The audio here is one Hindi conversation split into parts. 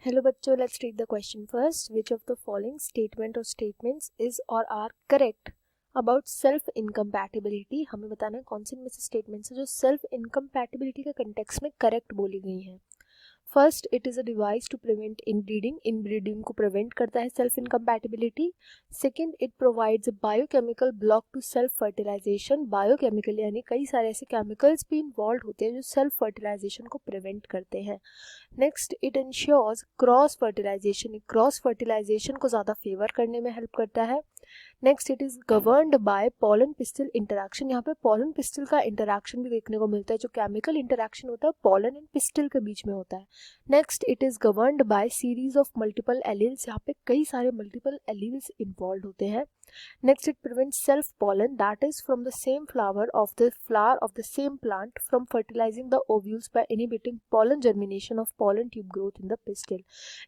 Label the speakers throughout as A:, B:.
A: हेलो बच्चों, let's read the question first. Which of the following statement or statements is or are correct about self incompatibility. हमें बताना है कौन से इनमें से स्टेटमेंट्स है जो सेल्फ इनकम्पैटिबिलिटी के कंटेक्स्ट में करेक्ट बोली गई हैं. First, it is a device to prevent inbreeding. Inbreeding को प्रिवेंट करता है self incompatibility. Second, it provides a biochemical block to self fertilisation. Biochemical यानी कई सारे ऐसे केमिकल्स भी इन्वॉल्व होते हैं जो सेल्फ फर्टिलाइजेशन को प्रिवेंट करते हैं. Next, it ensures cross fertilisation. Cross fertilisation को ज़्यादा फेवर करने में हेल्प करता है. Next, it is governed by pollen pistil interaction. यहाँ पे पॉलन पिस्टिल का इंटरैक्शन भी देखने को मिलता है. जो केमिकल इंटरैक्शन होता है पॉलन एंड पिस्टिल के बीच में होता है. Next, it is governed bye series of multiple alleles. यहाँ पे कई सारे मल्टीपल एलील्स इन्वॉल्व होते हैं. Next, it prevents self-pollen, that is from the same flower of the same plant from fertilizing the ovules by inhibiting pollen germination of pollen tube growth in the pistil.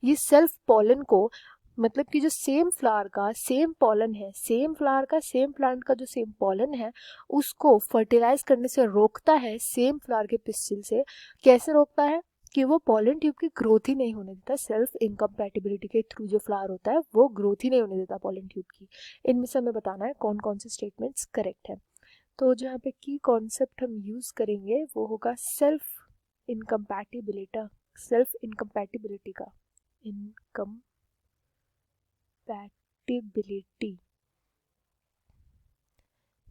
A: ये self pollen को मतलब कि जो सेम फ्लावर का सेम पॉलन है, सेम फ्लावर का सेम प्लांट का जो सेम पॉलन है उसको फर्टिलाइज करने से रोकता है सेम फ्लावर के पिस्टिल से. कैसे रोकता है कि वो पॉलन ट्यूब की ग्रोथ ही नहीं होने देता. सेल्फ इनकम्पैटिबिलिटी के थ्रू जो फ्लावर होता है वो ग्रोथ ही नहीं होने देता पॉलन ट्यूब की. इनमें से हमें बताना है कौन कौन से स्टेटमेंट्स करेक्ट है. तो जो यहाँ पे की कॉन्सेप्ट हम यूज करेंगे वो होगा सेल्फ इनकम्पैटिबिलिटी का. इनकम्पैटिबिलिटी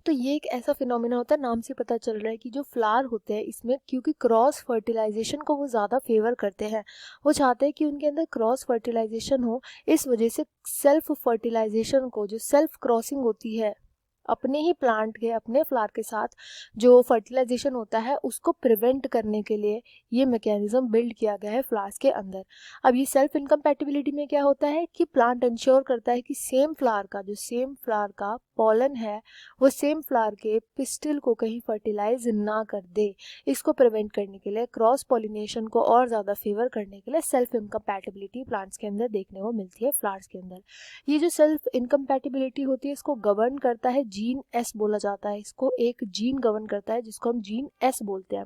A: तो ये एक ऐसा फिनोमेना होता है, नाम से पता चल रहा है कि जो फ्लावर होते हैं इसमें क्योंकि क्रॉस फर्टिलाइजेशन को वो ज़्यादा फेवर करते हैं, वो चाहते हैं कि उनके अंदर क्रॉस फर्टिलाइजेशन हो. इस वजह से सेल्फ फर्टिलाइजेशन को, जो सेल्फ क्रॉसिंग होती है अपने ही प्लांट के अपने फ्लावर के साथ जो फर्टिलाइजेशन होता है उसको प्रिवेंट करने के लिए ये मैकेनिज्म बिल्ड किया गया है फ्लावर्स के अंदर. अब ये सेल्फ इनकम्पैटिबिलिटी में क्या होता है कि प्लांट इंश्योर करता है कि सेम फ्लावर का पॉलन है वो सेम फ्लावर के पिस्टिल को कहीं फर्टिलाइज ना कर दे. इसको प्रिवेंट करने के लिए, क्रॉस पॉलिनेशन को और ज़्यादा फेवर करने के लिए सेल्फ इनकम्पैटिबिलिटी प्लांट्स के अंदर देखने को मिलती है फ्लावर्स के अंदर. ये जो सेल्फ इनकम्पैटिबिलिटी होती है इसको गवर्न करता है जीन एस बोला जाता है. इसको एक जीन गवर्न करता है जिसको हम जीन एस बोलते हैं.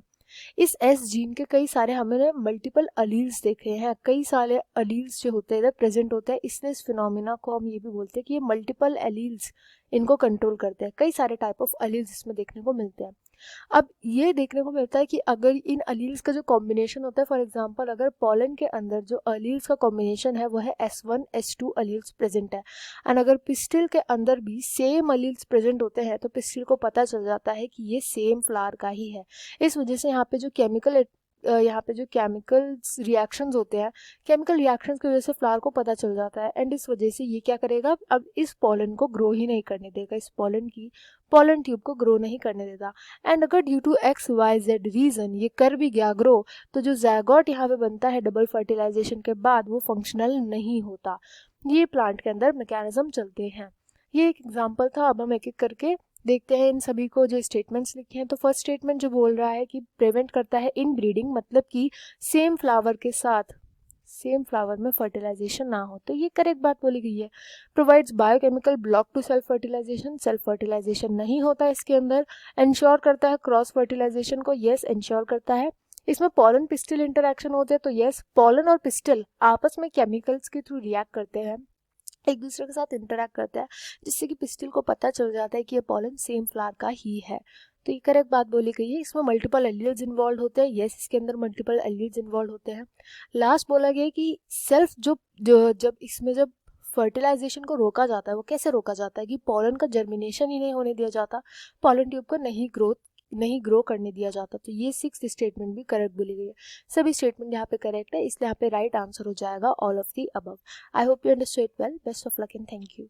A: इस एस जीन के कई सारे हमने मल्टीपल अलील्स देखे हैं. कई सारे अलील्स जो होते हैं इधर प्रेजेंट होते हैं, इसलिए इस फिनोमिना को हम ये भी बोलते हैं कि ये मल्टीपल एलील्स इनको कंट्रोल करते हैं. कई सारे टाइप ऑफ अलील्स इसमें देखने को मिलते हैं. अब ये देखने को मिलता है कि अगर इन अलील्स का जो कॉम्बिनेशन होता है, फॉर एग्जांपल अगर पॉलन के अंदर जो अलील्स का कॉम्बिनेशन है वो है S1 S2 अलील्स प्रेजेंट है, एंड अगर पिस्टिल के अंदर भी सेम अलील्स प्रेजेंट होते हैं तो पिस्टिल को पता चल जाता है कि ये सेम फ्लावर का ही है. इस वजह से यहाँ पे जो केमिकल रिएक्शंस होते हैं, केमिकल रिएक्शंस की वजह से फ्लावर को पता चल जाता है, एंड इस वजह से ये क्या करेगा, अब इस पॉलन को ग्रो ही नहीं करने देगा, इस पॉलन ट्यूब को ग्रो नहीं करने देता. एंड अगर ड्यू टू XYZ रीजन ये कर भी गया ग्रो, तो जो ज़ायगोट यहाँ पे बनता है डबल फर्टिलाइजेशन के बाद वो फंक्शनल नहीं होता. ये प्लांट के अंदर मैकेनिज्म चलते हैं. ये एक एग्जाम्पल था. अब हम एक एक करके देखते हैं इन सभी को जो स्टेटमेंट्स लिखे हैं. तो फर्स्ट स्टेटमेंट जो बोल रहा है कि प्रिवेंट करता है इन ब्रीडिंग, मतलब कि सेम फ्लावर के साथ सेम फ्लावर में फर्टिलाइजेशन ना हो, तो ये करेक्ट बात बोली गई है. Provides biochemical block to self fertilisation नहीं होता इसके अंदर. इंश्योर करता है क्रॉस फर्टिलाइजेशन को, यस इंश्योर करता है. इसमें पॉलन पिस्टिल इंटरैक्शन होते हैं, तो यस पॉलन और पिस्टिल आपस में केमिकल्स के थ्रू रिएक्ट करते हैं, एक दूसरे के साथ इंटरैक्ट करता है, जिससे कि पिस्टिल को पता चल जाता है कि ये पॉलन सेम फ्लावर का ही है. तो ये करेक्ट बात बोली गई है. इसमें मल्टीपल एलील्स इन्वॉल्व होते हैं, यस इसके अंदर मल्टीपल एलील्स इन्वॉल्व होते हैं. लास्ट बोला गया कि सेल्फ जब फर्टिलाइजेशन को रोका जाता है, वो कैसे रोका जाता है कि पॉलन का जर्मिनेशन ही नहीं होने दिया जाता, पॉलन ट्यूब को नहीं ग्रो करने दिया जाता. तो ये 6th स्टेटमेंट भी करेक्ट बोली गई है. सभी स्टेटमेंट यहाँ पे करेक्ट है, इसलिए यहाँ पे राइट आंसर हो जाएगा all of the above. I hope you understood well. Best of luck and thank you.